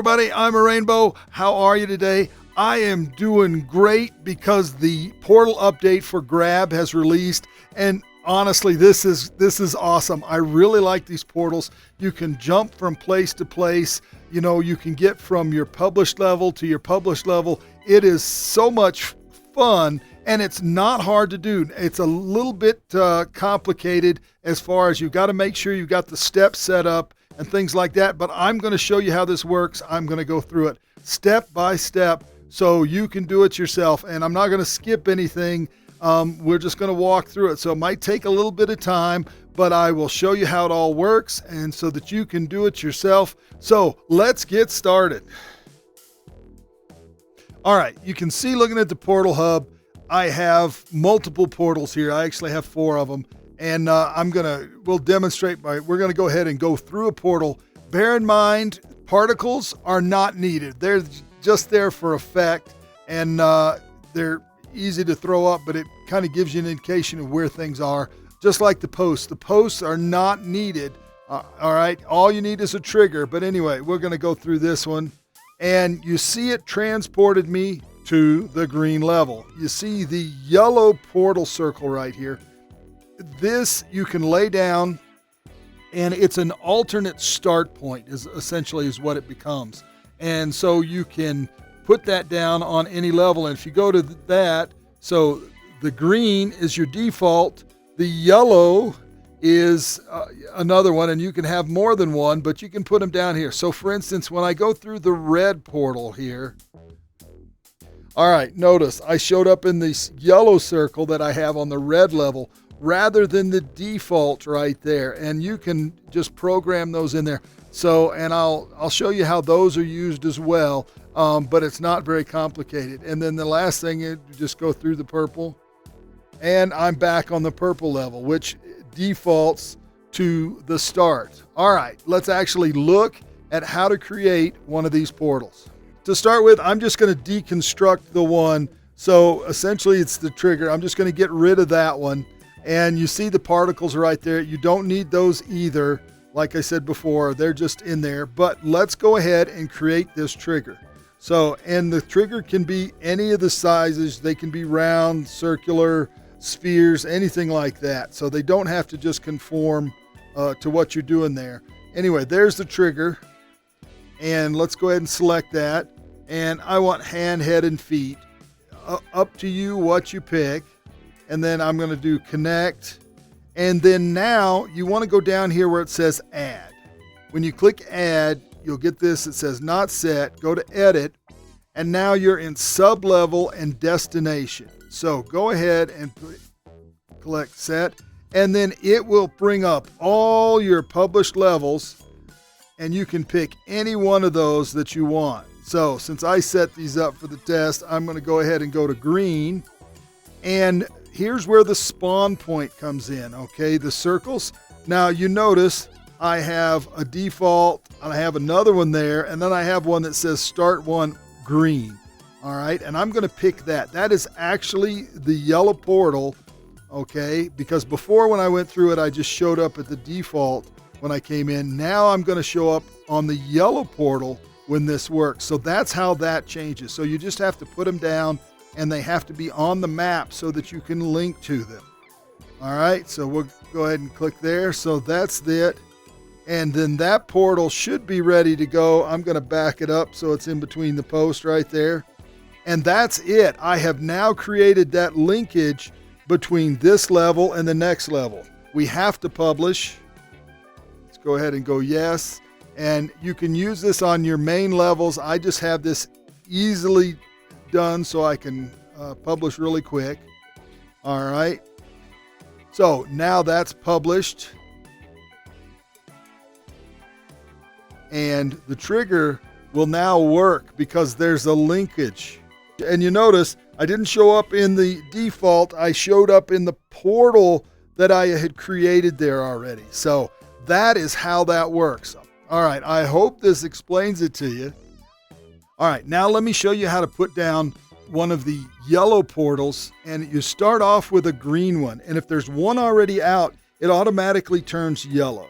Everybody, I'm a Rainbow. How are you today? I am doing great because the portal update for Grab has released, and honestly, this is awesome. I really like these portals. You can jump from place to place. You know, you can get from your published level to your published level. It is so much fun, and it's not hard to do. It's a little bit complicated as far as you've got to make sure you've got the steps set up and things like that, but I'm going to show you how this works. I'm going to go through it step by step so you can do it yourself, and I'm not going to skip anything. We're just going to walk through it, so it might take a little bit of time, but I will show you how it all works and so that you can do it yourself. So let's get started. All right, you can see looking at the portal hub, I have multiple portals here. I actually have 4 of them. And we'll demonstrate we're going to go ahead and go through a portal. Bear in mind, particles are not needed. They're just there for effect, and they're easy to throw up, but it kind of gives you an indication of where things are, just like the posts. The posts are not needed. All right, all you need is a trigger. But anyway, we're going to go through this one, and you see it transported me to the green level. You see the yellow portal circle right here. This you can lay down, and it's an alternate start point is what it becomes. And so you can put that down on any level. And if you go to that, so the green is your default, the yellow is another one, and you can have more than one, but you can put them down here. So for instance, when I go through the red portal here, all right, notice I showed up in this yellow circle that I have on the red level rather than the default right there. And you can just program those in there. So, and I'll show you how those are used as well, but it's not very complicated. And then the last thing is you just go through the purple, and I'm back on the purple level, which defaults to the start. All right, let's actually look at how to create one of these portals. To start with, I'm just going to deconstruct the one. So essentially it's the trigger. I'm just going to get rid of that one. And you see the particles right there. You don't need those either. Like I said before, they're just in there. But let's go ahead and create this trigger. So, and the trigger can be any of the sizes. They can be round, circular, spheres, anything like that. So they don't have to just conform to what you're doing there. Anyway, there's the trigger. And let's go ahead and select that. And I want hand, head, and feet. Up to you what you pick. And then I'm going to do connect. And then now you want to go down here where it says add. When you click add, you'll get this. It says not set. Go to edit. And now you're in sub-level and destination. So go ahead and click set. And then it will bring up all your published levels. And you can pick any one of those that you want. So since I set these up for the test, I'm going to go ahead and go to green. And here's where the spawn point comes in, okay? The circles. Now you notice I have a default, and I have another one there, and then I have one that says start one green. All right, and I'm going to pick that. That is actually the yellow portal, okay? Because before when I went through it, I just showed up at the default when I came in. Now I'm going to show up on the yellow portal when this works. So that's how that changes. So you just have to put them down, and they have to be on the map so that you can link to them. All right, so we'll go ahead and click there. So that's it. And then that portal should be ready to go. I'm going to back it up so it's in between the posts right there. And that's it. I have now created that linkage between this level and the next level. We have to publish. Let's go ahead and go yes. And you can use this on your main levels. I just have this easily done so I can publish really quick. All right. So now that's published. And the trigger will now work because there's a linkage. And you notice I didn't show up in the default. I showed up in the portal that I had created there already. So that is how that works. All right. I hope this explains it to you. All right. Now let me show you how to put down one of the yellow portals, and you start off with a green one. And if there's one already out, it automatically turns yellow.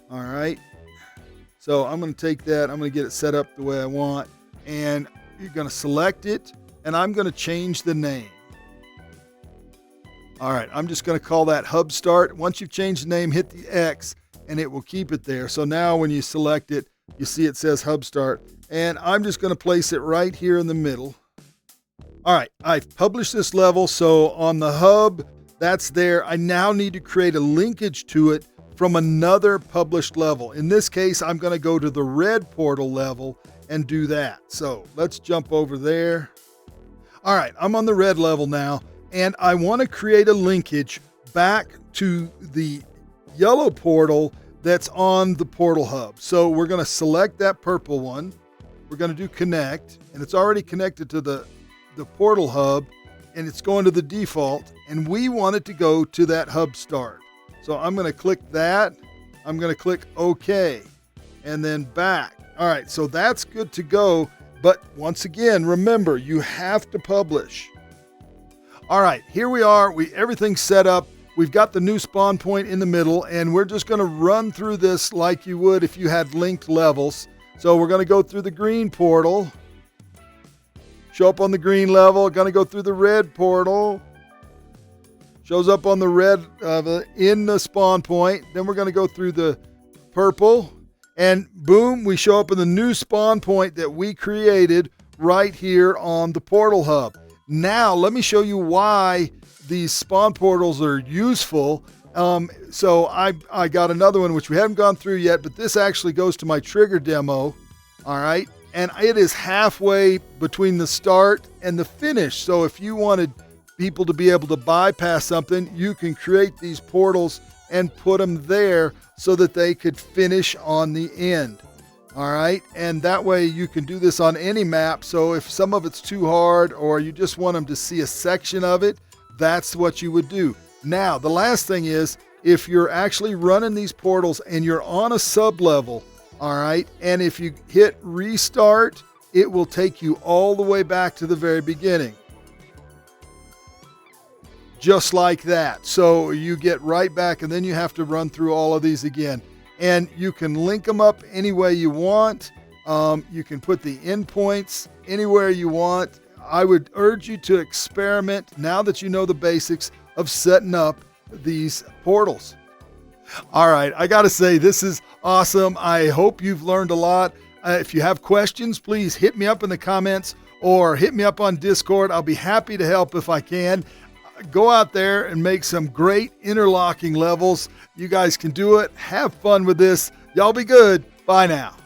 All right. So I'm going to take that. I'm going to get it set up the way I want. And you're going to select it. And I'm going to change the name. All right, I'm just going to call that Hub Start. Once you've changed the name, hit the X, and it will keep it there. So now when you select it, you see it says Hub Start. And I'm just going to place it right here in the middle. All right, I've published this level, so on the hub, that's there. I now need to create a linkage to it from another published level. In this case, I'm going to go to the red portal level and do that. So let's jump over there. All right, I'm on the red level now, and I want to create a linkage back to the yellow portal that's on the portal hub. So we're going to select that purple one. We're going to do connect, and it's already connected to the portal hub, and it's going to the default, and we want it to go to that hub start. So I'm going to click that. I'm going to click OK, and then back. All right, so that's good to go. But once again, remember, you have to publish. All right, here we are. Everything's set up. We've got the new spawn point in the middle, and we're just going to run through this like you would if you had linked levels. So we're going to go through the green portal. Show up on the green level. Going to go through the red portal. Shows up on the red in the spawn point. Then we're going to go through the purple. And boom, we show up in the new spawn point that we created right here on the portal hub. Now, let me show you why these spawn portals are useful. So I got another one, which we haven't gone through yet, but this actually goes to my trigger demo. All right. And it is halfway between the start and the finish. So if you wanted people to be able to bypass something, you can create these portals and put them there so that they could finish on the end. All right. And that way you can do this on any map. So if some of it's too hard or you just want them to see a section of it, that's what you would do. Now, the last thing is if you're actually running these portals and you're on a sub level, all right, and if you hit restart, it will take you all the way back to the very beginning. Just like that. So you get right back, and then you have to run through all of these again. And you can link them up any way you want. You can put the endpoints anywhere you want. I would urge you to experiment now that you know the basics of setting up these portals. All right, I got to say, this is awesome. I hope you've learned a lot. If you have questions, please hit me up in the comments or hit me up on Discord. I'll be happy to help if I can. Go out there and make some great interlocking levels. You guys can do it. Have fun with this. Y'all be good. Bye now.